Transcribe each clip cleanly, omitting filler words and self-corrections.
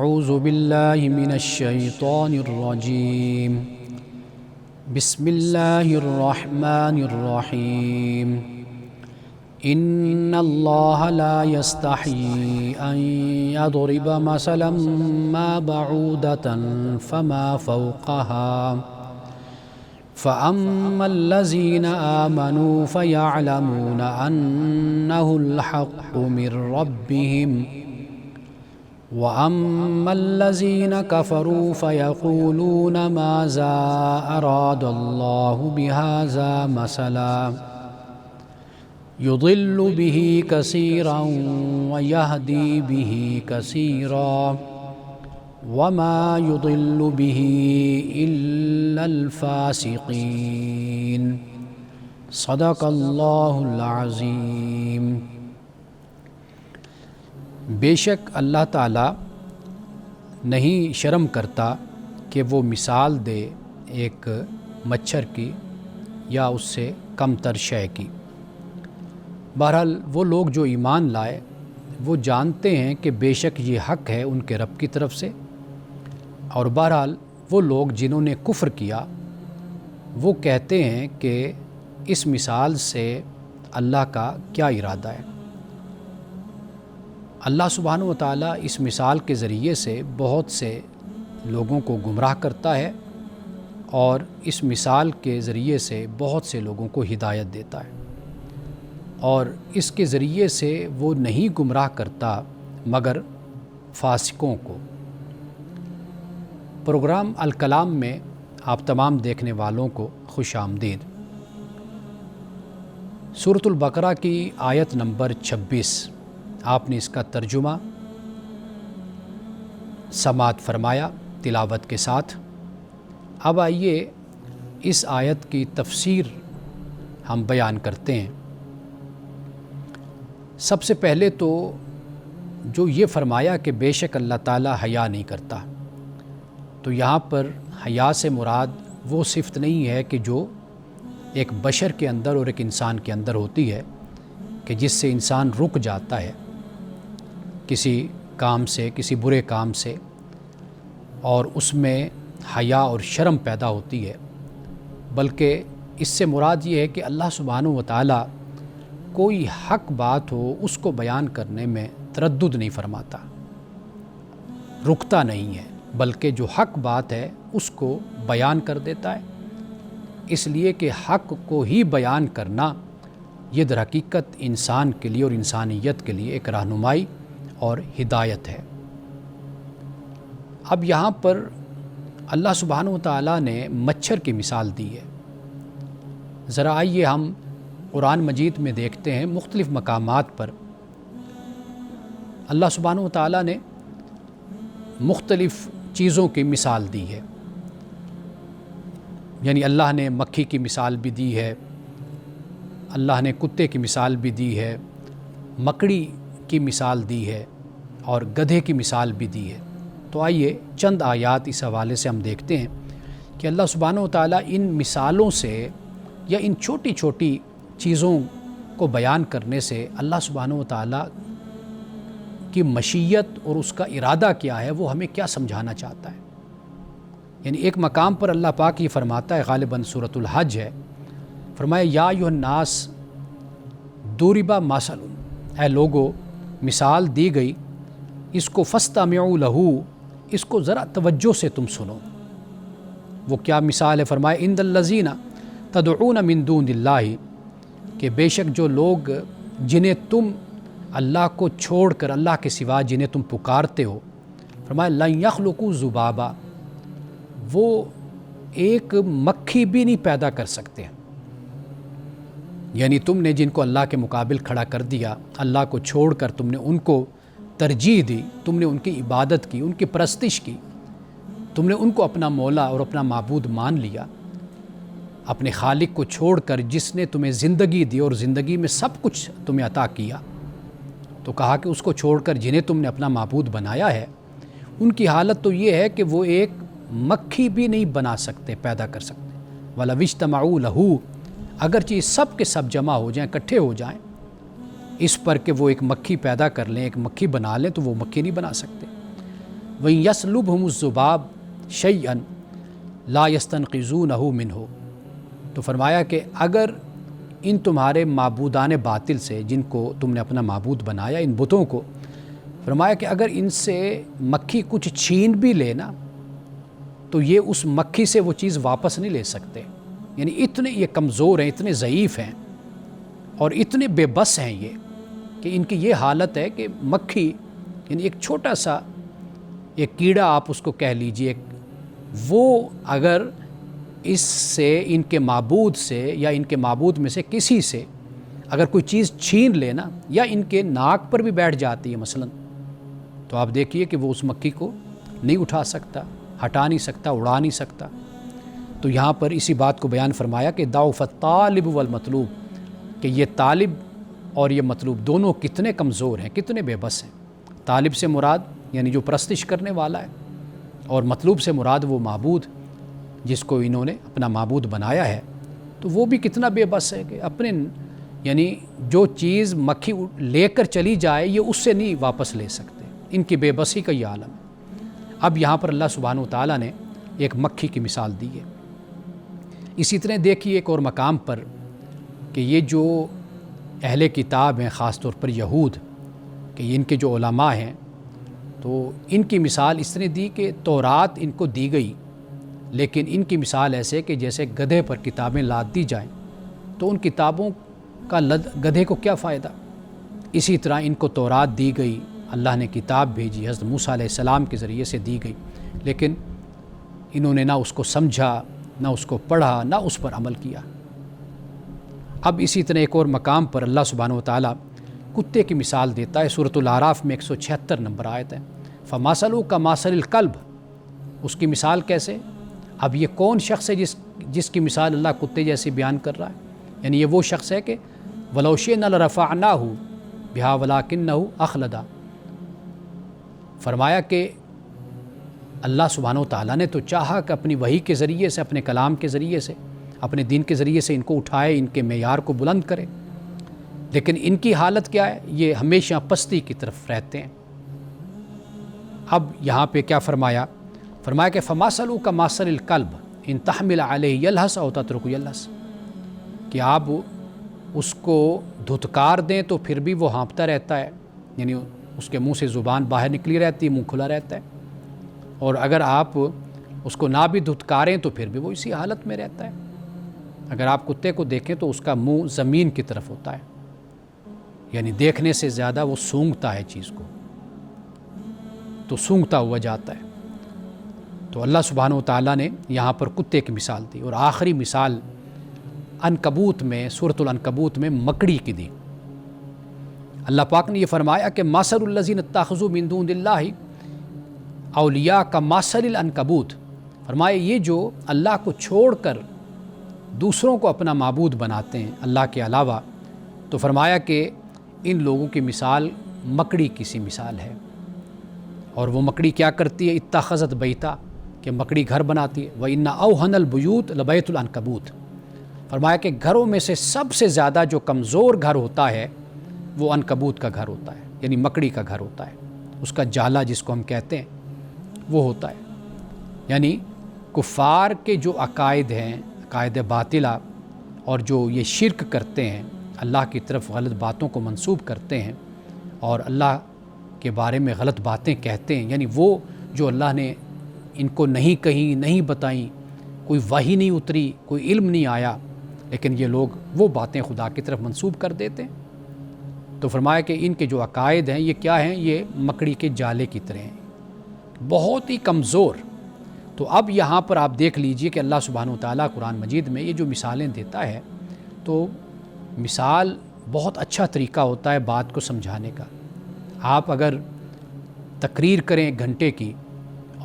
اعوذ باللہ من الشیطان الرجیم بسم اللہ الرحمن الرحیم ان اللہ لا یستحیی ان یضرب مثلا ما بعودة فما فوقها فأما الذين آمنوا فيعلمون أنه الحق من ربهم وأما الذين كفروا فيقولون ماذا أراد الله بهذا مثلا يضل به كثيرا ويهدي به كثيرا وما يضل به إلا الفاسقين صدق اللہ العظیم۔ بے شک اللہ تعالیٰ نہیں شرم کرتا کہ وہ مثال دے ایک مچھر کی یا اس سے کم تر شے کی۔ بہرحال وہ لوگ جو ایمان لائے وہ جانتے ہیں کہ بے شک یہ حق ہے ان کے رب کی طرف سے، اور بہرحال وہ لوگ جنہوں نے کفر کیا وہ کہتے ہیں کہ اس مثال سے اللہ کا کیا ارادہ ہے۔ اللہ سبحانہ و تعالیٰ اس مثال کے ذریعے سے بہت سے لوگوں کو گمراہ کرتا ہے اور اس مثال کے ذریعے سے بہت سے لوگوں کو ہدایت دیتا ہے، اور اس کے ذریعے سے وہ نہیں گمراہ کرتا مگر فاسقوں کو۔ پروگرام الکلام میں آپ تمام دیکھنے والوں کو خوش آمدید۔ سورۃ البقرہ کی آیت نمبر 26 آپ نے اس کا ترجمہ سماعت فرمایا تلاوت کے ساتھ۔ اب آئیے اس آیت کی تفسیر ہم بیان کرتے ہیں۔ سب سے پہلے تو جو یہ فرمایا کہ بے شک اللہ تعالیٰ حیا نہیں کرتا، تو یہاں پر حیا سے مراد وہ صفت نہیں ہے کہ جو ایک بشر کے اندر اور ایک انسان کے اندر ہوتی ہے کہ جس سے انسان رک جاتا ہے کسی کام سے، کسی برے کام سے، اور اس میں حیا اور شرم پیدا ہوتی ہے، بلکہ اس سے مراد یہ ہے کہ اللہ سبحانہ و تعالیٰ کوئی حق بات ہو اس کو بیان کرنے میں تردد نہیں فرماتا، رکتا نہیں ہے، بلکہ جو حق بات ہے اس کو بیان کر دیتا ہے، اس لیے کہ حق کو ہی بیان کرنا یہ در حقیقت انسان کے لیے اور انسانیت کے لیے ایک رہنمائی اور ہدایت ہے۔ اب یہاں پر اللہ سبحانہ و تعالیٰ نے مچھر کی مثال دی ہے۔ ذرا آئیے ہم قرآن مجید میں دیکھتے ہیں مختلف مقامات پر اللہ سبحانہ و تعالیٰ نے مختلف چیزوں کی مثال دی ہے، یعنی اللہ نے مکھی کی مثال بھی دی ہے، اللہ نے کتے کی مثال بھی دی ہے، مکڑی کی مثال دی ہے، اور گدھے کی مثال بھی دی ہے۔ تو آئیے چند آیات اس حوالے سے ہم دیکھتے ہیں کہ اللہ سبحانہ و تعالیٰ ان مثالوں سے یا ان چھوٹی چھوٹی چیزوں کو بیان کرنے سے اللہ سبحانہ و تعالیٰ کی مشیت اور اس کا ارادہ کیا ہے وہ ہمیں کیا سمجھانا چاہتا ہے۔ یعنی ایک مقام پر اللہ پاک یہ فرماتا ہے، غالباً سورۃ الحج ہے، فرمایا یا ایھا الناس ضرب مثل، اے لوگو مثال دی گئی، اس کو فاستمعوا لہ، اس کو ذرا توجہ سے تم سنو۔ وہ کیا مثال ہے؟ فرمایا ان الذین تدعون من دون اللہ، کہ بے شک جو لوگ جنہیں تم اللہ کو چھوڑ کر اللہ کے سوا جنہیں تم پکارتے ہو، فرمایا لن یخلقوا ذبابا، وہ ایک مکھی بھی نہیں پیدا کر سکتے۔ یعنی تم نے جن کو اللہ کے مقابل کھڑا کر دیا، اللہ کو چھوڑ کر تم نے ان کو ترجیح دی، تم نے ان کی عبادت کی، ان کی پرستش کی، تم نے ان کو اپنا مولا اور اپنا معبود مان لیا، اپنے خالق کو چھوڑ کر جس نے تمہیں زندگی دی اور زندگی میں سب کچھ تمہیں عطا کیا، تو کہا کہ اس کو چھوڑ کر جنہیں تم نے اپنا معبود بنایا ہے ان کی حالت تو یہ ہے کہ وہ ایک مکھی بھی نہیں بنا سکتے، پیدا کر سکتے۔ وَلَوِ اجْتَمَعُوا لَهُ، اگرچہ سب کے سب جمع ہو جائیں، اکٹھے ہو جائیں اس پر کہ وہ ایک مکھی پیدا کر لیں، ایک مکھی بنا لیں، تو وہ مکھی نہیں بنا سکتے۔ وَإِن يَسْلُبْهُمُ الذُّبَابُ شَيْئًا لَا يَسْتَنْقِذُونَهُ مِنْهُ، تو فرمایا کہ اگر ان تمہارے معبودان باطل سے، جن کو تم نے اپنا معبود بنایا، ان بتوں کو، فرمایا کہ اگر ان سے مکھی کچھ چھین بھی لے نا تو یہ اس مکھی سے وہ چیز واپس نہیں لے سکتے. یعنی اتنے یہ کمزور ہیں، اتنے ضعیف ہیں اور اتنے بے بس ہیں یہ، کہ ان کی یہ حالت ہے کہ مکھی، یعنی ایک چھوٹا سا ایک کیڑا آپ اس کو کہہ لیجئے، وہ اگر اس سے، ان کے معبود سے یا ان کے معبود میں سے کسی سے اگر کوئی چیز چھین لے نا، یا ان کے ناک پر بھی بیٹھ جاتی ہے مثلا، تو آپ دیکھیے کہ وہ اس مکھی کو نہیں اٹھا سکتا، ہٹا نہیں سکتا، اڑا نہیں سکتا. تو یہاں پر اسی بات کو بیان فرمایا کہ ضعف الطالب والمطلوب، کہ یہ طالب اور یہ مطلوب دونوں کتنے کمزور ہیں، کتنے بے بس ہیں. طالب سے مراد یعنی جو پرستش کرنے والا ہے، اور مطلوب سے مراد وہ معبود جس کو انہوں نے اپنا معبود بنایا ہے. تو وہ بھی کتنا بے بس ہے کہ اپنے، یعنی جو چیز مکھی لے کر چلی جائے یہ اس سے نہیں واپس لے سکتے. ان کی بے بسی کا یہ عالم ہے. اب یہاں پر اللہ سبحانہ وتعالیٰ نے ایک مکھی کی مثال دی ہے. اسی طرح دیکھیے ایک اور مقام پر کہ یہ جو اہل کتاب ہیں، خاص طور پر یہود، کہ ان کے جو علماء ہیں، تو ان کی مثال اس طرح دی کہ تورات ان کو دی گئی، لیکن ان کی مثال ایسے کہ جیسے گدھے پر کتابیں لاد دی جائیں تو ان کتابوں کا گدھے کو کیا فائدہ. اسی طرح ان کو تورات دی گئی، اللہ نے کتاب بھیجی، حضرت موسیٰ علیہ السلام کے ذریعے سے دی گئی، لیکن انہوں نے نہ اس کو سمجھا، نہ اس کو پڑھا، نہ اس پر عمل کیا. اب اسی طرح ایک اور مقام پر اللہ سبحانہ وتعالیٰ کتے کی مثال دیتا ہے. سورۃ الاعراف میں 176 نمبر آیت ہے. فَمَثَلُهُ كَمَثَلِ الْكَلْبِ، اس کی مثال کیسے؟ اب یہ کون شخص ہے جس کی مثال اللہ کتے جیسی بیان کر رہا ہے؟ یعنی یہ وہ شخص ہے کہ وَلَوْ شِئْنَا لَرَفَعْنَاهُ بِهَا وَلَٰكِنَّهُ أَخْلَدَ. فرمایا کہ اللہ سبحانہ وتعالیٰ نے تو چاہا کہ اپنی وحی کے ذریعے سے، اپنے کلام کے ذریعے سے، اپنے دین کے ذریعے سے ان کو اٹھائے، ان کے معیار کو بلند کرے، لیکن ان کی حالت کیا ہے؟ یہ ہمیشہ پستی کی طرف رہتے ہیں. اب یہاں پہ کیا فرمایا کہ فَمَثَلُهُ كَمَثَلِ الْكَلْبِ إِن تَحْمِلْ عَلَيْهِ يَلْهَثْ أَوْ تَتْرُكْهُ يَلْهَثْ، کہ آپ اس کو دھتکار دیں تو پھر بھی وہ ہانپتا رہتا ہے، یعنی اس کے منہ سے زبان باہر نکلی رہتی ہے، منہ کھلا رہتا ہے. اور اگر آپ اس کو نہ بھی دھتکاریں تو پھر بھی وہ اسی حالت میں رہتا ہے. اگر آپ کتے کو دیکھیں تو اس کا منہ زمین کی طرف ہوتا ہے، یعنی دیکھنے سے زیادہ وہ سونگھتا ہے چیز کو، تو سونگھتا ہوا جاتا ہے. تو اللہ سبحانہ وتعالیٰ نے یہاں پر کتے کی مثال دی. اور آخری مثال عنکبوت میں، سورۃ العنکبوت میں مکڑی کی دی. اللہ پاک نے یہ فرمایا کہ مَثَلُ الَّذِينَ اتَّخَذُوا مِن دُونِ اللَّهِ اولیاء کَمَثَلِ الْعَنکَبُوتِ، فرمایا یہ جو اللہ کو چھوڑ کر دوسروں کو اپنا معبود بناتے ہیں اللہ کے علاوہ، تو فرمایا کہ ان لوگوں کی مثال مکڑی کی سی مثال ہے. اور وہ مکڑی کیا کرتی ہے؟ اتخذت بیتا، کہ مکڑی گھر بناتی ہے. وَإِنَّ أَوْهَنَ الْبُيُوتِ لَبَيْتُ الْعَنكَبُوتِ، فرمایا کہ گھروں میں سے سب سے زیادہ جو کمزور گھر ہوتا ہے وہ عنکبوت کا گھر ہوتا ہے، یعنی مکڑی کا گھر ہوتا ہے. اس کا جالا جس کو ہم کہتے ہیں وہ ہوتا ہے. یعنی کفار کے جو عقائد ہیں، عقائد باطلہ، اور جو یہ شرک کرتے ہیں، اللہ کی طرف غلط باتوں کو منسوب کرتے ہیں اور اللہ کے بارے میں غلط باتیں کہتے ہیں، یعنی وہ جو اللہ نے ان کو نہیں کہیں، نہیں بتائیں، کوئی وحی نہیں اتری، کوئی علم نہیں آیا، لیکن یہ لوگ وہ باتیں خدا کی طرف منسوب کر دیتے ہیں. تو فرمایا کہ ان کے جو عقائد ہیں یہ کیا ہیں؟ یہ مکڑی کے جالے کی طرح ہیں، بہت ہی کمزور. تو اب یہاں پر آپ دیکھ لیجئے کہ اللہ سبحانہ وتعالیٰ قرآن مجید میں یہ جو مثالیں دیتا ہے، تو مثال بہت اچھا طریقہ ہوتا ہے بات کو سمجھانے کا. آپ اگر تقریر کریں 1 گھنٹے کی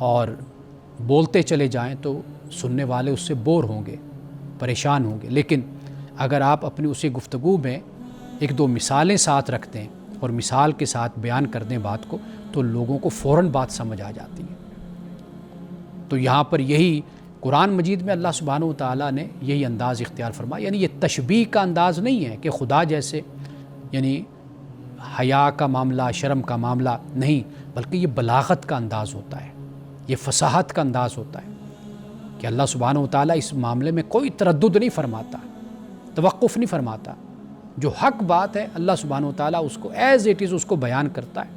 اور بولتے چلے جائیں تو سننے والے اس سے بور ہوں گے، پریشان ہوں گے. لیکن اگر آپ اپنی اسی گفتگو میں 1-2 مثالیں ساتھ رکھتے ہیں اور مثال کے ساتھ بیان کر دیں بات کو، تو لوگوں کو فوراً بات سمجھ آ جاتی ہے. تو یہاں پر یہی قرآن مجید میں اللہ سبحانہ وتعالیٰ نے یہی انداز اختیار فرمایا. یعنی یہ تشبیہ کا انداز نہیں ہے کہ خدا جیسے، یعنی حیا کا معاملہ، شرم کا معاملہ نہیں، بلکہ یہ بلاغت کا انداز ہوتا ہے، یہ فصاحت کا انداز ہوتا ہے کہ اللہ سبحانہ وتعالیٰ اس معاملے میں کوئی تردد نہیں فرماتا، توقف نہیں فرماتا۔ جو حق بات ہے اللہ سبحانہ وتعالیٰ اس کو ایز اٹ از اس کو بیان کرتا ہے،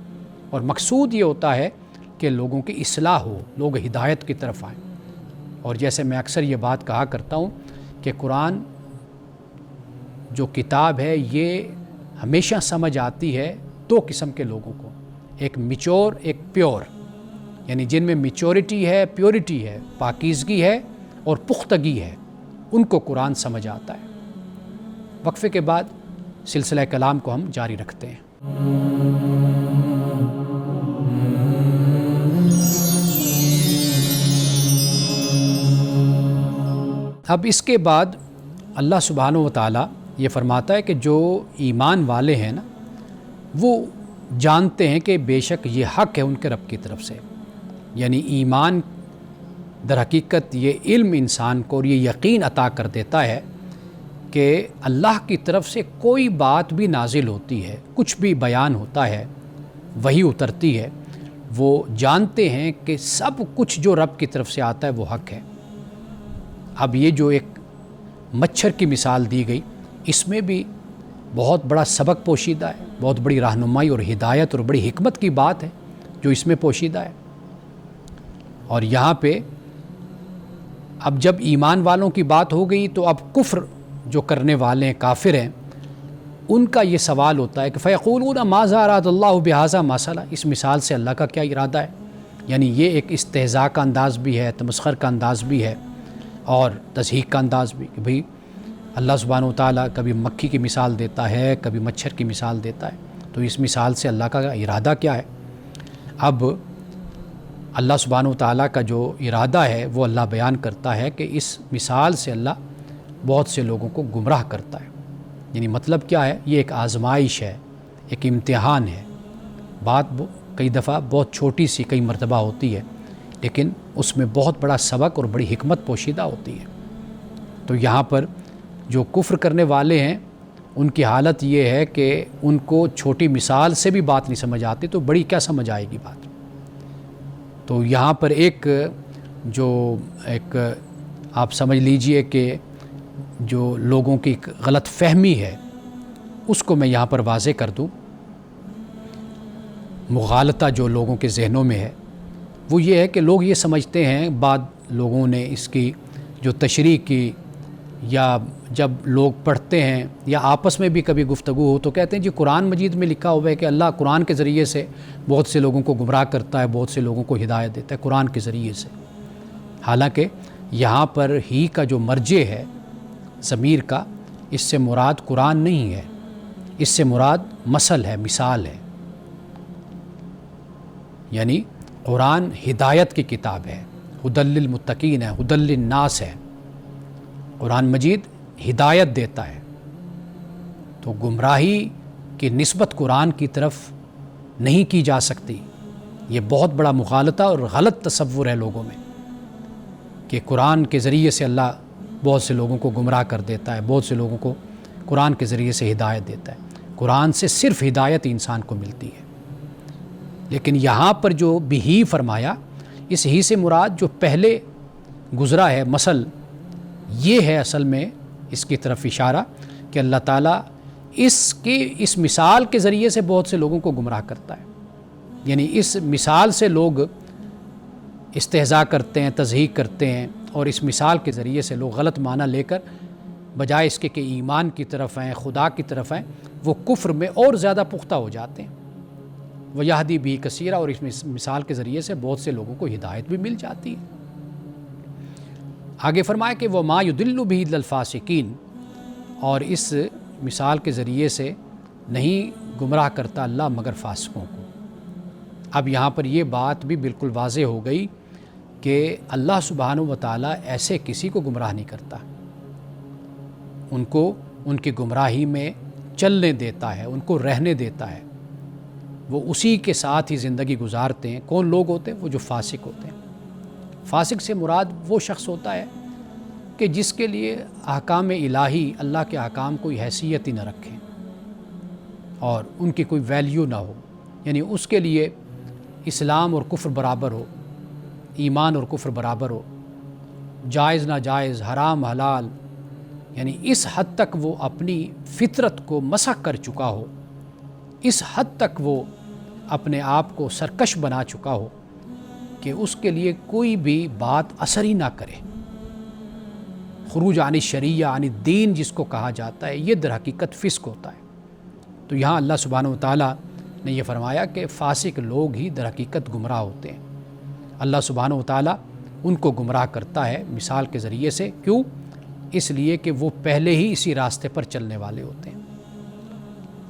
اور مقصود یہ ہوتا ہے کہ لوگوں کی اصلاح ہو، لوگ ہدایت کی طرف آئیں۔ اور جیسے میں اکثر یہ بات کہا کرتا ہوں کہ قرآن جو کتاب ہے یہ ہمیشہ سمجھ آتی ہے دو قسم کے لوگوں کو، ایک میچور، ایک پیور، یعنی جن میں میچورٹی ہے، پیورٹی ہے، پاکیزگی ہے اور پختگی ہے، ان کو قرآن سمجھ آتا ہے۔ وقفے کے بعد سلسلہ کلام کو ہم جاری رکھتے ہیں۔ اب اس کے بعد اللہ سبحانہ وتعالیٰ یہ فرماتا ہے کہ جو ایمان والے ہیں نا، وہ جانتے ہیں کہ بے شک یہ حق ہے ان کے رب کی طرف سے، یعنی ایمان در حقیقت یہ علم انسان کو اور یہ یقین عطا کر دیتا ہے کہ اللہ کی طرف سے کوئی بات بھی نازل ہوتی ہے، کچھ بھی بیان ہوتا ہے، وحی اترتی ہے، وہ جانتے ہیں کہ سب کچھ جو رب کی طرف سے آتا ہے وہ حق ہے۔ اب یہ جو ایک مچھر کی مثال دی گئی، اس میں بھی بہت بڑا سبق پوشیدہ ہے، بہت بڑی رہنمائی اور ہدایت اور بڑی حکمت کی بات ہے جو اس میں پوشیدہ ہے۔ اور یہاں پہ اب جب ایمان والوں کی بات ہو گئی تو اب کفر جو کرنے والے ہیں، کافر ہیں، ان کا یہ سوال ہوتا ہے کہ فَيَقُولُونَ مَاذَا أَرَادَ اللَّهُ بِهَذَا مَثَلًا، اس مثال سے اللہ کا کیا ارادہ ہے؟ یعنی یہ ایک استہزاء کا انداز بھی ہے، تمسخر کا انداز بھی ہے، اور تضحیک کا انداز بھی، کہ بھئی اللہ سبحانہ وتعالیٰ کبھی مکھی کی مثال دیتا ہے، کبھی مچھر کی مثال دیتا ہے، تو اس مثال سے اللہ کا ارادہ کیا ہے؟ اب اللہ سبحانہ وتعالیٰ کا جو ارادہ ہے وہ اللہ بیان کرتا ہے کہ اس مثال سے اللہ بہت سے لوگوں کو گمراہ کرتا ہے۔ یعنی مطلب کیا ہے؟ یہ ایک آزمائش ہے، ایک امتحان ہے۔ بات کئی دفعہ بہت چھوٹی سی کئی مرتبہ ہوتی ہے، لیکن اس میں بہت بڑا سبق اور بڑی حکمت پوشیدہ ہوتی ہے۔ تو یہاں پر جو کفر کرنے والے ہیں ان کی حالت یہ ہے کہ ان کو چھوٹی مثال سے بھی بات نہیں سمجھ آتی، تو بڑی کیا سمجھ آئے گی بات؟ تو یہاں پر ایک آپ سمجھ لیجئے کہ جو لوگوں کی غلط فہمی ہے اس کو میں یہاں پر واضح کر دوں۔ مغالطہ جو لوگوں کے ذہنوں میں ہے وہ یہ ہے کہ لوگ یہ سمجھتے ہیں، بعض لوگوں نے اس کی جو تشریح کی، یا جب لوگ پڑھتے ہیں یا آپس میں بھی کبھی گفتگو ہو تو کہتے ہیں جی قرآن مجید میں لکھا ہوا ہے کہ اللہ قرآن کے ذریعے سے بہت سے لوگوں کو گمراہ کرتا ہے، بہت سے لوگوں کو ہدایت دیتا ہے قرآن کے ذریعے سے۔ حالانکہ یہاں پر ہی کا جو مرجع ہے ضمیر کا، اس سے مراد قرآن نہیں ہے، اس سے مراد مثل ہے، مثال ہے۔ یعنی قرآن ہدایت کی کتاب ہے، ھدی للمتقین ہے، ھدی للناس ہے۔ قرآن مجید ہدایت دیتا ہے، تو گمراہی کی نسبت قرآن کی طرف نہیں کی جا سکتی۔ یہ بہت بڑا مغالطہ اور غلط تصور ہے لوگوں میں کہ قرآن کے ذریعے سے اللہ بہت سے لوگوں کو گمراہ کر دیتا ہے، بہت سے لوگوں کو قرآن کے ذریعے سے ہدایت دیتا ہے۔ قرآن سے صرف ہدایت انسان کو ملتی ہے۔ لیکن یہاں پر جو بھی فرمایا، اس ہی سے مراد جو پہلے گزرا ہے مثل، یہ ہے اصل میں اس کی طرف اشارہ کہ اللہ تعالیٰ اس مثال کے ذریعے سے بہت سے لوگوں کو گمراہ کرتا ہے۔ یعنی اس مثال سے لوگ استہزاء کرتے ہیں، تضحیک کرتے ہیں، اور اس مثال کے ذریعے سے لوگ غلط معنی لے کر بجائے اس کے کہ ایمان کی طرف ہیں، خدا کی طرف ہیں، وہ کفر میں اور زیادہ پختہ ہو جاتے ہیں۔ وَيَهْدِي بِهِ كَثِيرًا، اور اس مثال کے ذریعے سے بہت سے لوگوں کو ہدایت بھی مل جاتی ہے۔ آگے فرمایا کہ وَمَا يُضِلُّ بِهِ إِلَّا الْفَاسِقِينَ، اور اس مثال کے ذریعے سے نہیں گمراہ کرتا اللہ مگر فاسقوں کو۔ اب یہاں پر یہ بات بھی بالکل واضح ہو گئی کہ اللہ سبحانہ وتعالیٰ ایسے کسی کو گمراہ نہیں کرتا، ان کو ان کی گمراہی میں چلنے دیتا ہے، ان کو رہنے دیتا ہے، وہ اسی کے ساتھ ہی زندگی گزارتے ہیں۔ کون لوگ ہوتے ہیں؟ وہ جو فاسق ہوتے ہیں۔ فاسق سے مراد وہ شخص ہوتا ہے کہ جس کے لیے احکام الہی، اللہ کے احکام کوئی حیثیت ہی نہ رکھیں اور ان کی کوئی ویلیو نہ ہو، یعنی اس کے لیے اسلام اور کفر برابر ہو، ایمان اور کفر برابر ہو، جائز ناجائز، حرام حلال، یعنی اس حد تک وہ اپنی فطرت کو مسخ کر چکا ہو، اس حد تک وہ اپنے آپ کو سرکش بنا چکا ہو کہ اس کے لیے کوئی بھی بات اثر ہی نہ کرے۔ خروج عن الشریعہ، عن الدین جس کو کہا جاتا ہے، یہ در حقیقت فسق ہوتا ہے۔ تو یہاں اللہ سبحانہ وتعالیٰ نے یہ فرمایا کہ فاسق لوگ ہی در حقیقت گمراہ ہوتے ہیں۔ اللہ سبحانہ وتعالیٰ ان کو گمراہ کرتا ہے مثال کے ذریعے سے، کیوں؟ اس لیے کہ وہ پہلے ہی اسی راستے پر چلنے والے ہوتے ہیں۔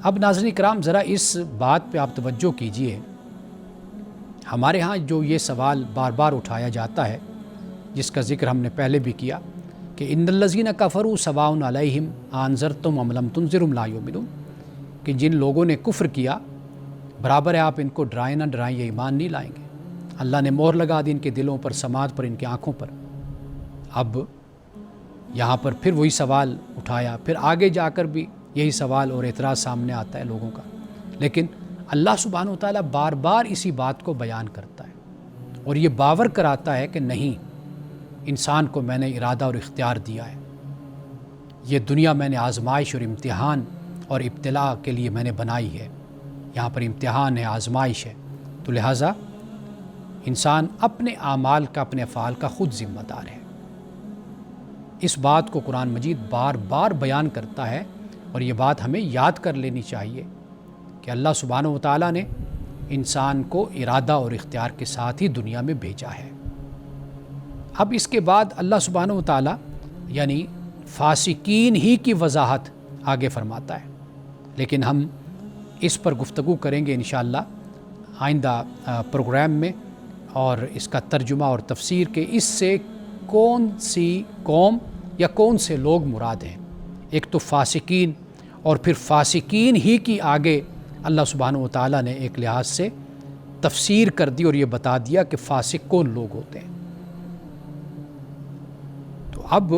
اب ناظرین کرام، ذرا اس بات پہ آپ توجہ کیجئے، ہمارے ہاں جو یہ سوال بار بار اٹھایا جاتا ہے، جس کا ذکر ہم نے پہلے بھی کیا، کہ ان الذین کفروا سواء علیہم انذرتم ام لم تنذرہم لا یؤمنون، کہ جن لوگوں نے کفر کیا برابر ہے آپ ان کو ڈرائیں نہ ڈرائیں، یہ ایمان نہیں لائیں گے۔ اللہ نے مہر لگا دی ان کے دلوں پر، سماعت پر، ان کی آنکھوں پر۔ اب یہاں پر پھر وہی سوال اٹھایا، پھر آگے جا کر بھی یہی سوال اور اعتراض سامنے آتا ہے لوگوں کا، لیکن اللہ سبحانہ وتعالیٰ بار بار اسی بات کو بیان کرتا ہے اور یہ باور کراتا ہے کہ نہیں، انسان کو میں نے ارادہ اور اختیار دیا ہے، یہ دنیا میں نے آزمائش اور امتحان اور ابتلاء کے لیے میں نے بنائی ہے، یہاں پر امتحان ہے، آزمائش ہے، تو لہٰذا انسان اپنے اعمال کا، اپنے افعال کا خود ذمہ دار ہے۔ اس بات کو قرآن مجید بار بار بیان کرتا ہے اور یہ بات ہمیں یاد کر لینی چاہیے کہ اللہ سبحانہ وتعالیٰ نے انسان کو ارادہ اور اختیار کے ساتھ ہی دنیا میں بھیجا ہے۔ اب اس کے بعد اللہ سبحانہ وتعالیٰ یعنی فاسقین ہی کی وضاحت آگے فرماتا ہے، لیکن ہم اس پر گفتگو کریں گے انشاءاللہ آئندہ پروگرام میں، اور اس کا ترجمہ اور تفسیر کہ اس سے کون سی قوم یا کون سے لوگ مراد ہیں۔ ایک تو فاسقین، اور پھر فاسقین ہی کی آگے اللہ سبحانہ وتعالیٰ نے ایک لحاظ سے تفسیر کر دی اور یہ بتا دیا کہ فاسق کون لوگ ہوتے ہیں۔ تو اب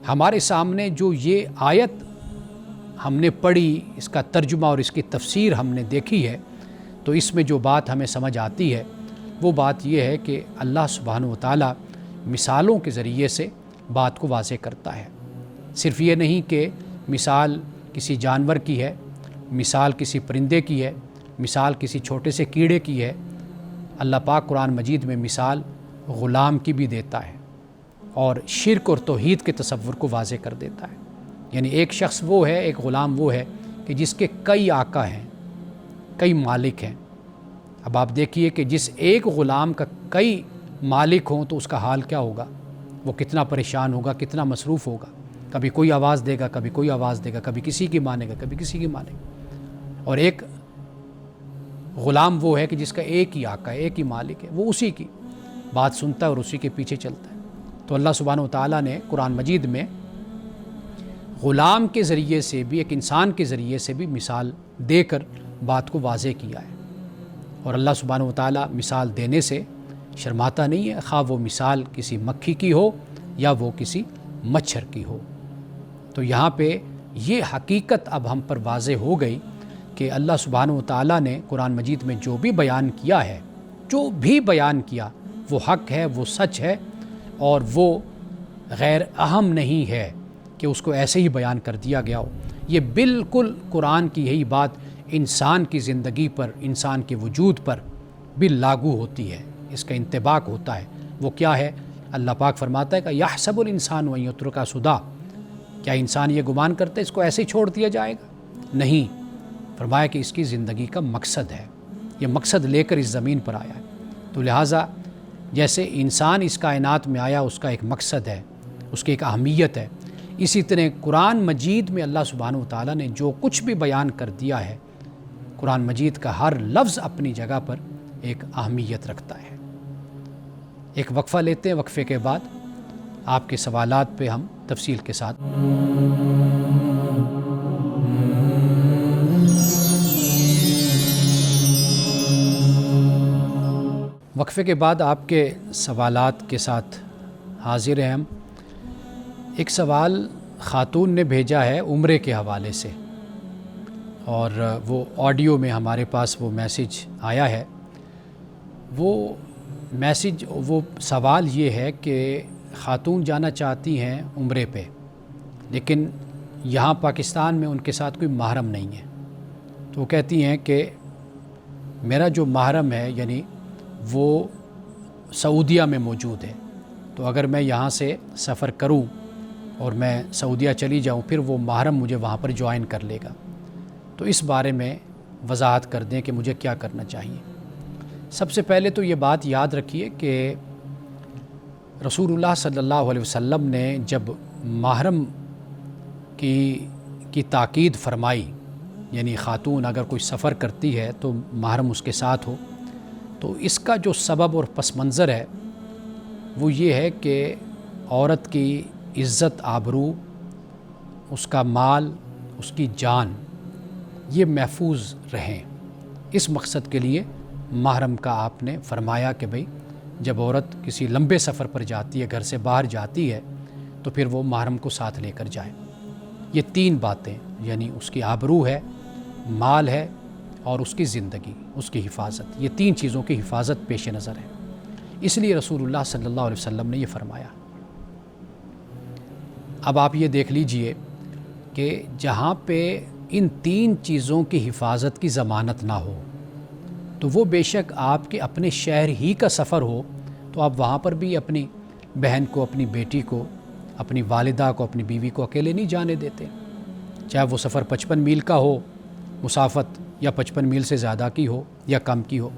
ہمارے سامنے جو یہ آیت ہم نے پڑھی، اس کا ترجمہ اور اس کی تفسیر ہم نے دیکھی ہے، تو اس میں جو بات ہمیں سمجھ آتی ہے وہ بات یہ ہے کہ اللہ سبحانہ وتعالیٰ مثالوں کے ذریعے سے بات کو واضح کرتا ہے۔ صرف یہ نہیں کہ مثال کسی جانور کی ہے، مثال کسی پرندے کی ہے، مثال کسی چھوٹے سے کیڑے کی ہے، اللہ پاک قرآن مجید میں مثال غلام کی بھی دیتا ہے اور شرک اور توحید کے تصور کو واضح کر دیتا ہے۔ یعنی ایک شخص وہ ہے، ایک غلام وہ ہے کہ جس کے کئی آقا ہیں، کئی مالک ہیں۔ اب آپ دیکھیے کہ جس ایک غلام کا کئی مالک ہوں تو اس کا حال کیا ہوگا، وہ کتنا پریشان ہوگا، کتنا مصروف ہوگا، کبھی کوئی آواز دے گا، کبھی کوئی آواز دے گا، کبھی کسی کی مانے گا، کبھی کسی کی مانے گا۔ اور ایک غلام وہ ہے کہ جس کا ایک ہی آقا ہے، ایک ہی مالک ہے، وہ اسی کی بات سنتا ہے اور اسی کے پیچھے چلتا ہے۔ تو اللہ سبحانہ وتعالیٰ نے قرآن مجید میں غلام کے ذریعے سے بھی، ایک انسان کے ذریعے سے بھی مثال دے کر بات کو واضح کیا ہے، اور اللہ سبحانہ وتعالیٰ مثال دینے سے شرماتا نہیں ہے، خواہ وہ مثال کسی مکھی کی ہو یا وہ کسی مچھر کی ہو۔ تو یہاں پہ یہ حقیقت اب ہم پر واضح ہو گئی کہ اللہ سبحانہ وتعالیٰ نے قرآن مجید میں جو بھی بیان کیا ہے، جو بھی بیان کیا، وہ حق ہے، وہ سچ ہے، اور وہ غیر اہم نہیں ہے کہ اس کو ایسے ہی بیان کر دیا گیا ہو۔ یہ بالکل قرآن کی یہی بات انسان کی زندگی پر، انسان کے وجود پر بھی لاگو ہوتی ہے، اس کا انطباق ہوتا ہے۔ وہ کیا ہے؟ اللہ پاک فرماتا ہے کہ یحسب الانسان ان یترک سدی، کیا انسان یہ گمان کرتا ہے اس کو ایسے ہی چھوڑ دیا جائے گا؟ نہیں، فرمایا کہ اس کی زندگی کا مقصد ہے، یہ مقصد لے کر اس زمین پر آیا ہے۔ تو لہٰذا جیسے انسان اس کائنات میں آیا، اس کا ایک مقصد ہے، اس کی ایک اہمیت ہے، اسی طرح قرآن مجید میں اللہ سبحانہ وتعالیٰ نے جو کچھ بھی بیان کر دیا ہے، قرآن مجید کا ہر لفظ اپنی جگہ پر ایک اہمیت رکھتا ہے۔ ایک وقفہ لیتے ہیں، وقفے کے بعد آپ کے سوالات پہ ہم تفصیل کے ساتھ وقفے کے بعد آپ کے سوالات کے ساتھ حاضر ہیں ہم۔ ایک سوال خاتون نے بھیجا ہے عمرے کے حوالے سے، اور وہ آڈیو میں ہمارے پاس وہ میسج آیا ہے۔ وہ میسج، وہ سوال یہ ہے کہ خاتون جانا چاہتی ہیں عمرے پہ، لیکن یہاں پاکستان میں ان کے ساتھ کوئی محرم نہیں ہے، تو وہ کہتی ہیں کہ میرا جو محرم ہے یعنی وہ سعودیہ میں موجود ہے، تو اگر میں یہاں سے سفر کروں اور میں سعودیہ چلی جاؤں پھر وہ محرم مجھے وہاں پر جوائن کر لے گا، تو اس بارے میں وضاحت کر دیں کہ مجھے کیا کرنا چاہیے۔ سب سے پہلے تو یہ بات یاد رکھیے کہ رسول اللہ صلی اللہ علیہ وسلم نے جب محرم کی تاکید فرمائی، یعنی خاتون اگر کوئی سفر کرتی ہے تو محرم اس کے ساتھ ہو، تو اس کا جو سبب اور پس منظر ہے وہ یہ ہے کہ عورت کی عزت، آبرو، اس کا مال، اس کی جان یہ محفوظ رہیں۔ اس مقصد کے لیے محرم کا آپ نے فرمایا کہ بھئی جب عورت کسی لمبے سفر پر جاتی ہے، گھر سے باہر جاتی ہے، تو پھر وہ محرم کو ساتھ لے کر جائے۔ یہ تین باتیں، یعنی اس کی آبرو ہے، مال ہے اور اس کی زندگی، اس کی حفاظت، یہ تین چیزوں کی حفاظت پیش نظر ہے، اس لیے رسول اللہ صلی اللہ علیہ وسلم نے یہ فرمایا۔ اب آپ یہ دیکھ لیجئے کہ جہاں پہ ان تین چیزوں کی حفاظت کی ضمانت نہ ہو تو وہ بے شک آپ کے اپنے شہر ہی کا سفر ہو تو آپ وہاں پر بھی اپنی بہن کو، اپنی بیٹی کو، اپنی والدہ کو، اپنی بیوی کو اکیلے نہیں جانے دیتے، چاہے وہ سفر 55 میل کا ہو مسافت، یا 55 میل سے زیادہ کی ہو یا کم کی ہو،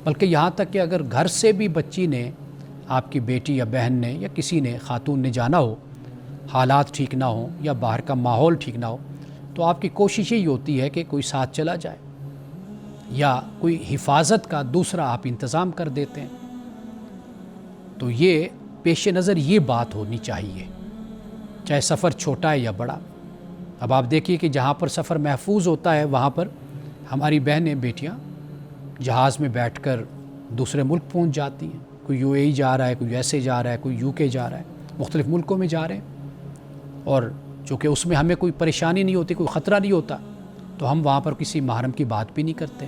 بلکہ یہاں تک کہ اگر گھر سے بھی بچی نے، آپ کی بیٹی یا بہن نے یا کسی نے، خاتون نے جانا ہو، حالات ٹھیک نہ ہوں یا باہر کا ماحول ٹھیک نہ ہو، تو آپ کی کوشش یہی ہوتی ہے کہ کوئی ساتھ چلا جائے یا کوئی حفاظت کا دوسرا آپ انتظام کر دیتے ہیں۔ تو یہ پیش نظر یہ بات ہونی چاہیے، چاہے سفر چھوٹا ہے یا بڑا۔ اب آپ دیکھیے کہ جہاں پر سفر محفوظ ہوتا ہے وہاں پر ہماری بہنیں، بیٹیاں جہاز میں بیٹھ کر دوسرے ملک پہنچ جاتی ہیں، کوئی یو اے ای جا رہا ہے، کوئی ایسے جا رہا ہے، کوئی یو کے جا رہا ہے، مختلف ملکوں میں جا رہے ہیں، اور چونکہ اس میں ہمیں کوئی پریشانی نہیں ہوتی، کوئی خطرہ نہیں ہوتا، تو ہم وہاں پر کسی محرم کی بات بھی نہیں کرتے۔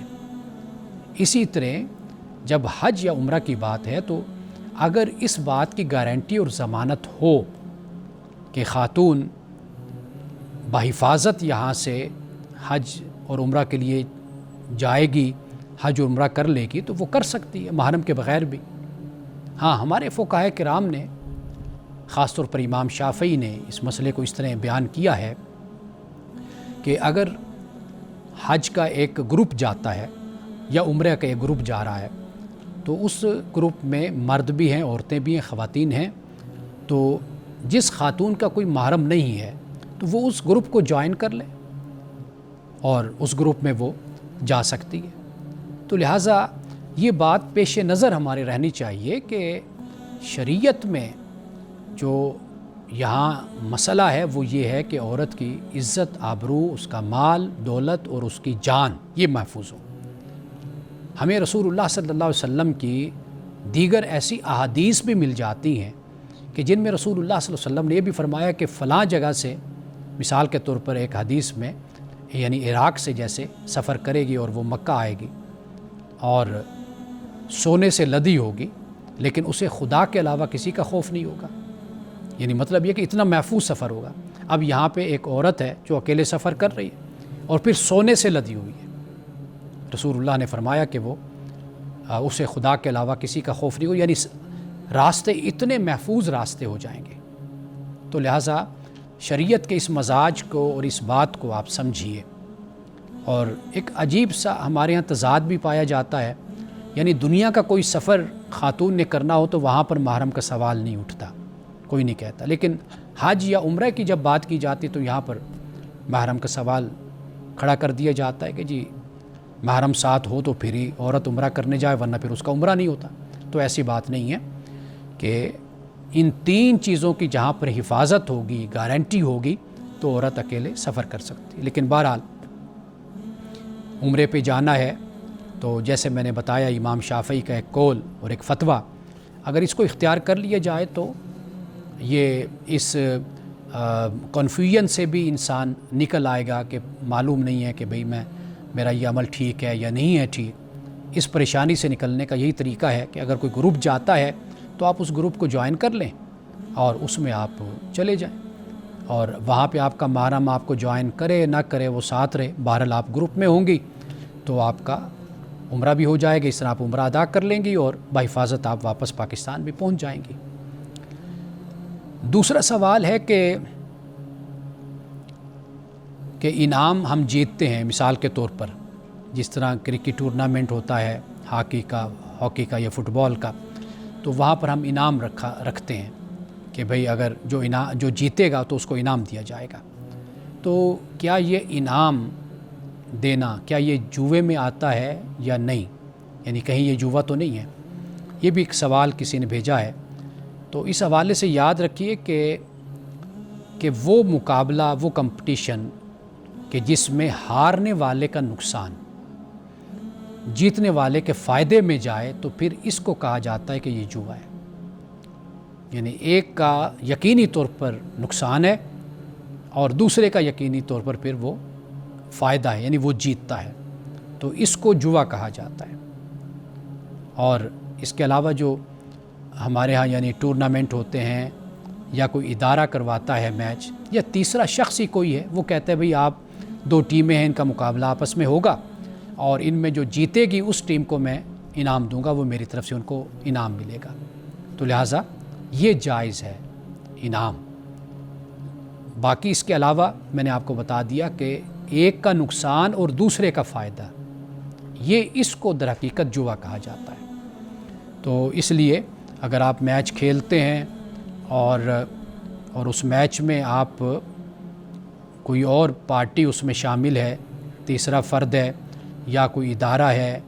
اسی طرح جب حج یا عمرہ کی بات ہے تو اگر اس بات کی گارنٹی اور ضمانت ہو کہ خاتون بحفاظت یہاں سے حج اور عمرہ کے لیے جائے گی، حج و عمرہ کر لے گی، تو وہ کر سکتی ہے محرم کے بغیر بھی۔ ہاں، ہمارے فقہاء کرام نے، خاص طور پر امام شافعی نے اس مسئلے کو اس طرح بیان کیا ہے کہ اگر حج کا ایک گروپ جاتا ہے یا عمرہ کا ایک گروپ جا رہا ہے تو اس گروپ میں مرد بھی ہیں، عورتیں بھی ہیں، خواتین ہیں، تو جس خاتون کا کوئی محرم نہیں ہے تو وہ اس گروپ کو جوائن کر لے اور اس گروپ میں وہ جا سکتی ہے۔ تو لہٰذا یہ بات پیش نظر ہمارے رہنی چاہیے کہ شریعت میں جو یہاں مسئلہ ہے وہ یہ ہے کہ عورت کی عزت، آبرو، اس کا مال، دولت اور اس کی جان یہ محفوظ ہو۔ ہمیں رسول اللہ صلی اللہ علیہ وسلم کی دیگر ایسی احادیث بھی مل جاتی ہیں کہ جن میں رسول اللہ صلی اللہ علیہ وسلم نے یہ بھی فرمایا کہ فلاں جگہ سے، مثال کے طور پر ایک حدیث میں، یعنی عراق سے جیسے سفر کرے گی اور وہ مکہ آئے گی اور سونے سے لدی ہوگی، لیکن اسے خدا کے علاوہ کسی کا خوف نہیں ہوگا، یعنی مطلب یہ کہ اتنا محفوظ سفر ہوگا۔ اب یہاں پہ ایک عورت ہے جو اکیلے سفر کر رہی ہے اور پھر سونے سے لدی ہوئی ہے، رسول اللہ نے فرمایا کہ وہ اسے خدا کے علاوہ کسی کا خوف نہیں ہو، یعنی راستے اتنے محفوظ راستے ہو جائیں گے۔ تو لہٰذا شریعت کے اس مزاج کو اور اس بات کو آپ سمجھیے۔ اور ایک عجیب سا ہمارے ہاں تضاد بھی پایا جاتا ہے، یعنی دنیا کا کوئی سفر خاتون نے کرنا ہو تو وہاں پر محرم کا سوال نہیں اٹھتا، کوئی نہیں کہتا، لیکن حج یا عمرہ کی جب بات کی جاتی تو یہاں پر محرم کا سوال کھڑا کر دیا جاتا ہے کہ جی محرم ساتھ ہو تو پھر ہی عورت عمرہ کرنے جائے، ورنہ پھر اس کا عمرہ نہیں ہوتا۔ تو ایسی بات نہیں ہے کہ ان تین چیزوں کی جہاں پر حفاظت ہوگی، گارنٹی ہوگی، تو عورت اکیلے سفر کر سکتی ہے۔ لیکن بہرحال عمرے پہ جانا ہے تو جیسے میں نے بتایا امام شافعی کا ایک قول اور ایک فتویٰ، اگر اس کو اختیار کر لیا جائے تو یہ اس کنفیوژن سے بھی انسان نکل آئے گا کہ معلوم نہیں ہے کہ بھئی میرا یہ عمل ٹھیک ہے یا نہیں ہے ٹھیک، اس پریشانی سے نکلنے کا یہی طریقہ ہے کہ اگر کوئی گروپ جاتا ہے تو آپ اس گروپ کو جوائن کر لیں اور اس میں آپ چلے جائیں، اور وہاں پہ آپ کا محرم آپ کو جوائن کرے نہ کرے وہ ساتھ رہے، بہرحال آپ گروپ میں ہوں گی تو آپ کا عمرہ بھی ہو جائے گا، اس طرح آپ عمرہ ادا کر لیں گی اور بحفاظت آپ واپس پاکستان بھی پہنچ جائیں گی۔ دوسرا سوال ہے کہ انعام ہم جیتتے ہیں، مثال کے طور پر جس طرح کرکٹ ٹورنامنٹ ہوتا ہے ہاکی کا یا فٹ بال کا، تو وہاں پر ہم انعام رکھتے ہیں کہ بھئی اگر جو جیتے گا تو اس کو انعام دیا جائے گا۔ تو کیا یہ انعام دینا کیا یہ جوے میں آتا ہے یا نہیں؟ یعنی کہیں یہ جوا تو نہیں ہے؟ یہ بھی ایک سوال کسی نے بھیجا ہے۔ تو اس حوالے سے یاد رکھیے کہ وہ مقابلہ، وہ کمپٹیشن کہ جس میں ہارنے والے کا نقصان جیتنے والے کے فائدے میں جائے تو پھر اس کو کہا جاتا ہے کہ یہ جوا ہے۔ یعنی ایک کا یقینی طور پر نقصان ہے اور دوسرے کا یقینی طور پر پھر وہ فائدہ ہے، یعنی وہ جیتتا ہے، تو اس کو جوا کہا جاتا ہے۔ اور اس کے علاوہ جو ہمارے ہاں یعنی ٹورنامنٹ ہوتے ہیں یا کوئی ادارہ کرواتا ہے میچ، یا تیسرا شخص ہی کوئی ہے وہ کہتا ہے بھئی آپ 2 ٹیمیں ہیں، ان کا مقابلہ آپس میں ہوگا اور ان میں جو جیتے گی اس ٹیم کو میں انعام دوں گا، وہ میری طرف سے ان کو انعام ملے گا، تو لہٰذا یہ جائز ہے انعام۔ باقی اس کے علاوہ میں نے آپ کو بتا دیا کہ ایک کا نقصان اور دوسرے کا فائدہ، یہ اس کو در حقیقت جوا کہا جاتا ہے۔ تو اس لیے اگر آپ میچ کھیلتے ہیں اور اس میچ میں آپ کوئی اور پارٹی اس میں شامل ہے، تیسرا فرد ہے یا کوئی ادارہ ہے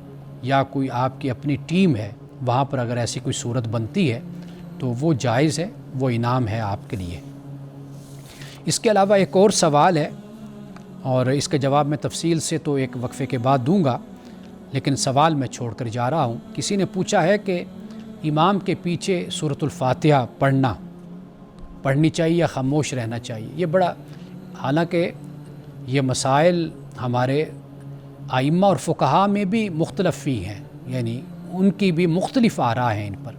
یا کوئی آپ کی اپنی ٹیم ہے، وہاں پر اگر ایسی کوئی صورت بنتی ہے تو وہ جائز ہے، وہ انعام ہے آپ کے لیے۔ اس کے علاوہ ایک اور سوال ہے اور اس کا جواب میں تفصیل سے تو ایک وقفے کے بعد دوں گا، لیکن سوال میں چھوڑ کر جا رہا ہوں۔ کسی نے پوچھا ہے کہ امام کے پیچھے سورۃ الفاتحہ پڑھنی چاہیے یا خاموش رہنا چاہیے؟ یہ بڑا، حالانکہ یہ مسائل ہمارے ائمہ اور فقہاء میں بھی مختلف ہی ہیں، یعنی ان کی بھی مختلف آراء ہیں ان پر،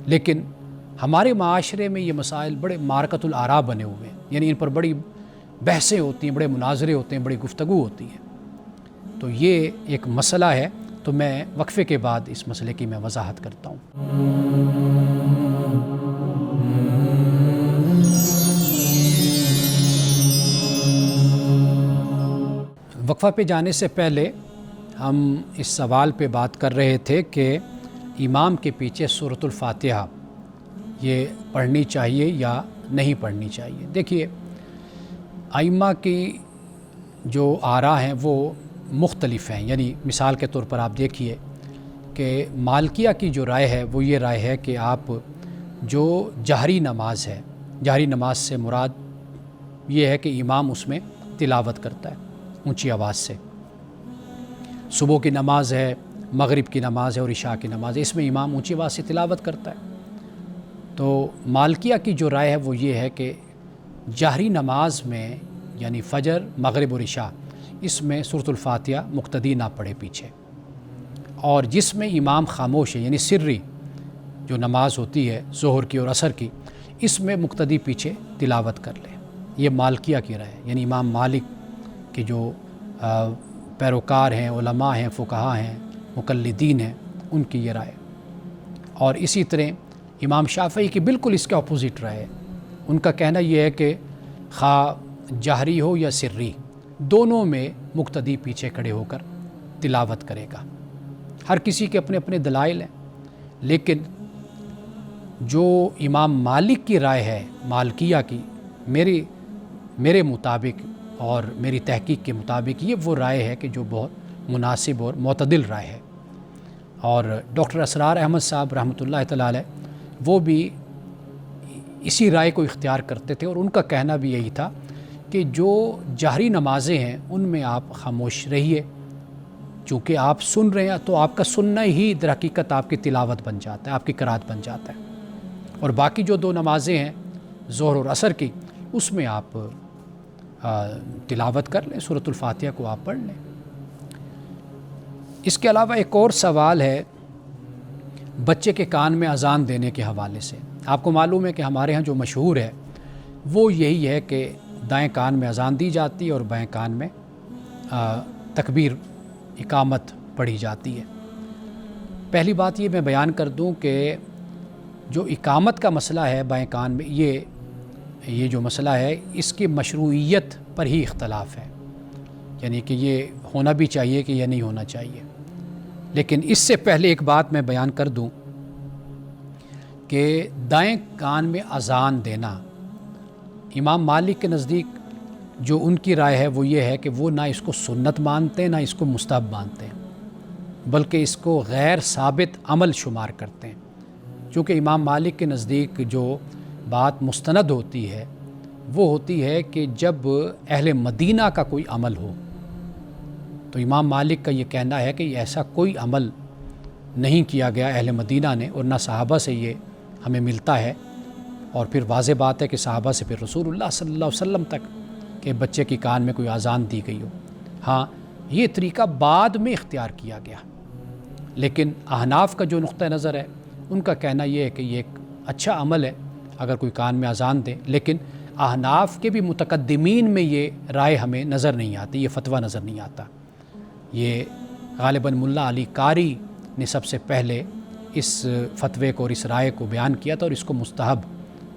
لیکن ہمارے معاشرے میں یہ مسائل بڑے معرکۃ الآراء بنے ہوئے ہیں، یعنی ان پر بڑی بحثیں ہوتی ہیں، بڑے مناظرے ہوتے ہیں، بڑی گفتگو ہوتی ہے۔ تو یہ ایک مسئلہ ہے، تو میں وقفے کے بعد اس مسئلے کی میں وضاحت کرتا ہوں۔ وقفہ پہ جانے سے پہلے ہم اس سوال پہ بات کر رہے تھے کہ امام کے پیچھے سورۃ الفاتحہ یہ پڑھنی چاہیے یا نہیں پڑھنی چاہیے۔ دیکھیے، ائمہ کی جو آراء ہیں وہ مختلف ہیں، یعنی مثال کے طور پر آپ دیکھیے کہ مالکیہ کی جو رائے ہے وہ یہ رائے ہے کہ آپ جو جہری نماز ہے، جہری نماز سے مراد یہ ہے کہ امام اس میں تلاوت کرتا ہے اونچی آواز سے، صبح کی نماز ہے، مغرب کی نماز ہے اور عشاء کی نماز ہے، اس میں امام اونچی آواز سے تلاوت کرتا ہے۔ تو مالکیہ کی جو رائے ہے وہ یہ ہے کہ جہری نماز میں یعنی فجر، مغرب اور عشاء، اس میں سورۃ الفاتحہ مقتدی نہ پڑھے پیچھے، اور جس میں امام خاموش ہے یعنی سری جو نماز ہوتی ہے ظہر کی اور عصر کی، اس میں مقتدی پیچھے تلاوت کر لے۔ یہ مالکیہ کی رائے ہے، یعنی امام مالک کے جو پیروکار ہیں، علماء ہیں، فقہاء ہیں، مقلدین ہیں، ان کی یہ رائے۔ اور اسی طرح امام شافعی کی بالکل اس کے اپوزٹ رائے ہے، ان کا کہنا یہ ہے کہ خواہ جہری ہو یا سری، دونوں میں مقتدی پیچھے کھڑے ہو کر تلاوت کرے گا۔ ہر کسی کے اپنے اپنے دلائل ہیں، لیکن جو امام مالک کی رائے ہے، مالکیہ کی، میرے مطابق اور میری تحقیق کے مطابق یہ وہ رائے ہے کہ جو بہت مناسب اور معتدل رائے ہے۔ اور ڈاکٹر اسرار احمد صاحب رحمۃ اللہ تعالی علیہ وہ بھی اسی رائے کو اختیار کرتے تھے، اور ان کا کہنا بھی یہی تھا کہ جو جہری نمازیں ہیں ان میں آپ خاموش رہیے، چونکہ آپ سن رہے ہیں تو آپ کا سننا ہی در حقیقت آپ کی تلاوت بن جاتا ہے، آپ کی قرات بن جاتا ہے۔ اور باقی جو 2 نمازیں ہیں ظہر اور عصر کی، اس میں آپ تلاوت کر لیں، سورۃ الفاتحہ کو آپ پڑھ لیں۔ اس کے علاوہ ایک اور سوال ہے بچے کے کان میں اذان دینے کے حوالے سے۔ آپ کو معلوم ہے کہ ہمارے ہاں جو مشہور ہے وہ یہی ہے کہ دائیں کان میں اذان دی جاتی ہے اور بائیں کان میں تکبیر اقامت پڑھی جاتی ہے۔ پہلی بات یہ میں بیان کر دوں کہ جو اقامت کا مسئلہ ہے بائیں کان میں، یہ جو مسئلہ ہے اس کی مشروعیت پر ہی اختلاف ہے، یعنی کہ یہ ہونا بھی چاہیے کہ یہ نہیں ہونا چاہیے۔ لیکن اس سے پہلے ایک بات میں بیان کر دوں کہ دائیں کان میں اذان دینا امام مالک کے نزدیک جو ان کی رائے ہے وہ یہ ہے کہ وہ نہ اس کو سنت مانتے نہ اس کو مستحب مانتے ہیں، بلکہ اس کو غیر ثابت عمل شمار کرتے ہیں۔ چونکہ امام مالک کے نزدیک جو بات مستند ہوتی ہے وہ ہوتی ہے کہ جب اہل مدینہ کا کوئی عمل ہو، تو امام مالک کا یہ کہنا ہے کہ ایسا کوئی عمل نہیں کیا گیا اہل مدینہ نے، اور نہ صحابہ سے یہ ہمیں ملتا ہے۔ اور پھر واضح بات ہے کہ صحابہ سے پھر رسول اللہ صلی اللہ علیہ وسلم تک کہ بچے کی کان میں کوئی اذان دی گئی ہو۔ ہاں، یہ طریقہ بعد میں اختیار کیا گیا، لیکن احناف کا جو نقطہ نظر ہے ان کا کہنا یہ ہے کہ یہ ایک اچھا عمل ہے اگر کوئی کان میں اذان دے، لیکن احناف کے بھی متقدمین میں یہ رائے ہمیں نظر نہیں آتی، یہ فتویٰ نظر نہیں آتا۔ یہ غالباً ملا علی قاری نے سب سے پہلے اس فتوے کو اور اس رائے کو بیان کیا تھا اور اس کو مستحب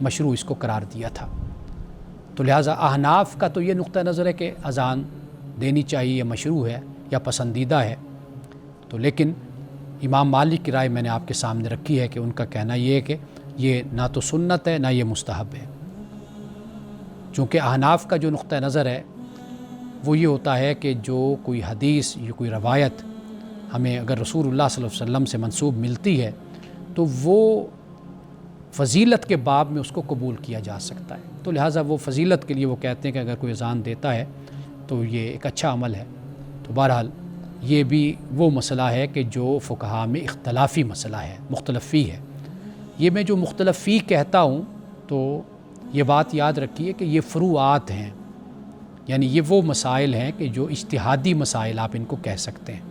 مشروع اس کو قرار دیا تھا۔ تو لہٰذا احناف کا تو یہ نقطہ نظر ہے کہ اذان دینی چاہیے، یا مشروع ہے یا پسندیدہ ہے۔ تو لیکن امام مالک کی رائے میں نے آپ کے سامنے رکھی ہے کہ ان کا کہنا یہ ہے کہ یہ نہ تو سنت ہے نہ یہ مستحب ہے۔ چونکہ احناف کا جو نقطہ نظر ہے وہ یہ ہوتا ہے کہ جو کوئی حدیث یا کوئی روایت ہمیں اگر رسول اللہ صلی اللہ علیہ وسلم سے منسوب ملتی ہے تو وہ فضیلت کے باب میں اس کو قبول کیا جا سکتا ہے، تو لہٰذا وہ فضیلت کے لیے وہ کہتے ہیں کہ اگر کوئی اذان دیتا ہے تو یہ ایک اچھا عمل ہے۔ تو بہرحال یہ بھی وہ مسئلہ ہے کہ جو فقہاء میں اختلافی مسئلہ ہے، مختلف فی ہے۔ یہ میں جو مختلف فی کہتا ہوں تو یہ بات یاد رکھیے کہ یہ فروعات ہیں، یعنی یہ وہ مسائل ہیں کہ جو اجتہادی مسائل آپ ان کو کہہ سکتے ہیں۔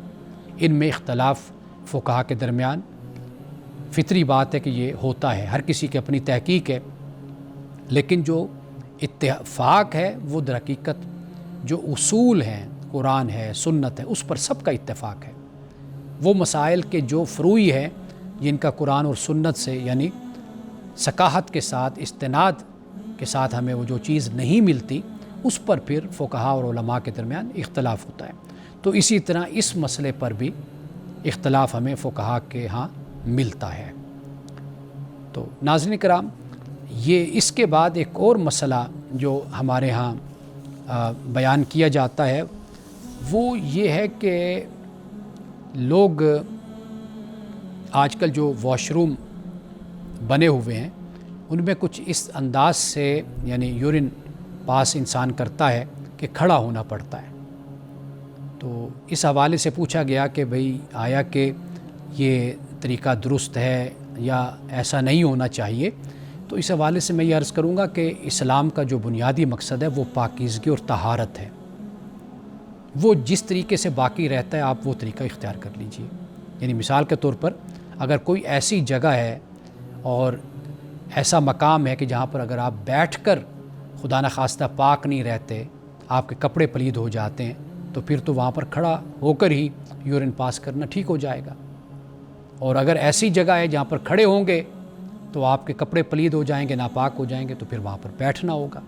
ان میں اختلاف فقہاء کے درمیان فطری بات ہے کہ یہ ہوتا ہے، ہر کسی کی اپنی تحقیق ہے، لیکن جو اتفاق ہے وہ در حقیقت جو اصول ہیں، قرآن ہے، سنت ہے، اس پر سب کا اتفاق ہے۔ وہ مسائل کے جو فروعی ہیں جن کا قرآن اور سنت سے یعنی ثقافت کے ساتھ استناد کے ساتھ ہمیں وہ جو چیز نہیں ملتی، اس پر پھر فقہاء اور علماء کے درمیان اختلاف ہوتا ہے۔ تو اسی طرح اس مسئلے پر بھی اختلاف ہمیں فقہاء کے ہاں ملتا ہے۔ تو ناظرین کرام، یہ اس کے بعد ایک اور مسئلہ جو ہمارے ہاں بیان کیا جاتا ہے وہ یہ ہے کہ لوگ آج کل جو واش روم بنے ہوئے ہیں ان میں کچھ اس انداز سے یعنی یورین پاس انسان کرتا ہے کہ کھڑا ہونا پڑتا ہے۔ تو اس حوالے سے پوچھا گیا کہ بھئی آیا کہ یہ طریقہ درست ہے یا ایسا نہیں ہونا چاہیے؟ تو اس حوالے سے میں یہ عرض کروں گا کہ اسلام کا جو بنیادی مقصد ہے وہ پاکیزگی اور طہارت ہے۔ وہ جس طریقے سے باقی رہتا ہے آپ وہ طریقہ اختیار کر لیجئے۔ یعنی مثال کے طور پر اگر کوئی ایسی جگہ ہے اور ایسا مقام ہے کہ جہاں پر اگر آپ بیٹھ کر خدا نخواستہ پاک نہیں رہتے، آپ کے کپڑے پلید ہو جاتے ہیں، تو پھر تو وہاں پر کھڑا ہو کر ہی یورین پاس کرنا ٹھیک ہو جائے گا۔ اور اگر ایسی جگہ ہے جہاں پر کھڑے ہوں گے تو آپ کے کپڑے پلید ہو جائیں گے، ناپاک ہو جائیں گے، تو پھر وہاں پر بیٹھنا ہوگا۔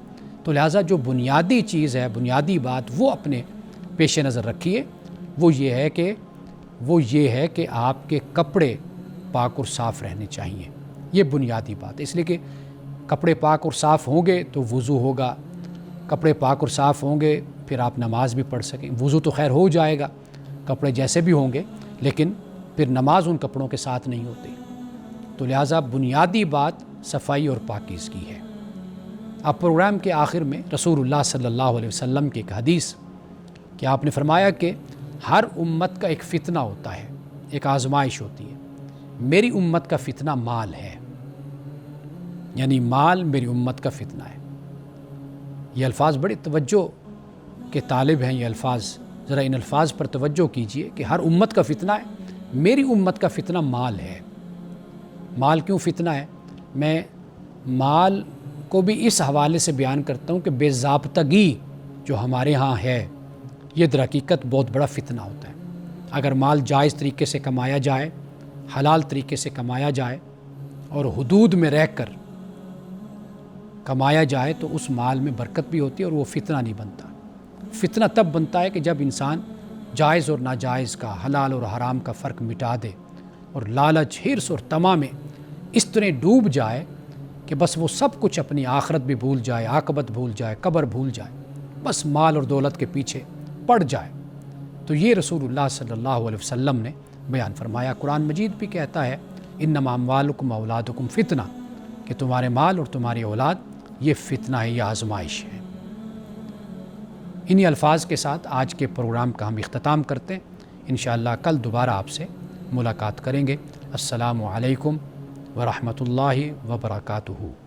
تو لہٰذا جو بنیادی چیز ہے، بنیادی بات وہ اپنے پیش نظر رکھیے، وہ یہ ہے کہ آپ کے کپڑے پاک اور صاف رہنے چاہیے۔ یہ بنیادی بات ہے، اس لیے کہ کپڑے پاک اور صاف ہوں گے تو وضو ہوگا، کپڑے پاک اور صاف ہوں گے پھر آپ نماز بھی پڑھ سکیں۔ وضو تو خیر ہو جائے گا، کپڑے جیسے بھی ہوں گے، لیکن پھر نماز ان کپڑوں کے ساتھ نہیں ہوتی۔ تو لہٰذا بنیادی بات صفائی اور پاکیزگی ہے۔ اب پروگرام کے آخر میں رسول اللہ صلی اللہ علیہ وسلم کی ایک حدیث کہ آپ نے فرمایا کہ ہر امت کا ایک فتنہ ہوتا ہے، ایک آزمائش ہوتی ہے۔ میری امت کا فتنہ مال ہے، یعنی مال میری امت کا فتنہ ہے۔ یہ الفاظ بڑی توجہ کے طالب ہیں، یہ الفاظ ذرا ان الفاظ پر توجہ کیجئے کہ ہر امت کا فتنہ ہے، میری امت کا فتنہ مال ہے۔ مال کیوں فتنہ ہے؟ میں مال کو بھی اس حوالے سے بیان کرتا ہوں کہ بے ضابطگی جو ہمارے ہاں ہے یہ در حقیقت بہت بڑا فتنہ ہوتا ہے۔ اگر مال جائز طریقے سے کمایا جائے، حلال طریقے سے کمایا جائے اور حدود میں رہ کر کمایا جائے تو اس مال میں برکت بھی ہوتی ہے اور وہ فتنہ نہیں بنتا۔ فتنہ تب بنتا ہے کہ جب انسان جائز اور ناجائز کا، حلال اور حرام کا فرق مٹا دے اور لالچ، حرص اور طمع میں اس طرح ڈوب جائے کہ بس وہ سب کچھ، اپنی آخرت بھی بھول جائے، عاقبت بھول جائے، قبر بھول جائے، بس مال اور دولت کے پیچھے پڑ جائے۔ تو یہ رسول اللہ صلی اللہ علیہ وسلم نے بیان فرمایا۔ قرآن مجید بھی کہتا ہے انما اموالکم اولادکم فتنہ، کہ تمہارے مال اور تمہاری اولاد یہ فتنہ ہے، یہ آزمائش ہے۔ انہی الفاظ کے ساتھ آج کے پروگرام کا ہم اختتام کرتے ہیں۔ انشاءاللہ کل دوبارہ آپ سے ملاقات کریں گے۔ السلام علیکم ورحمۃ اللہ وبرکاتہ۔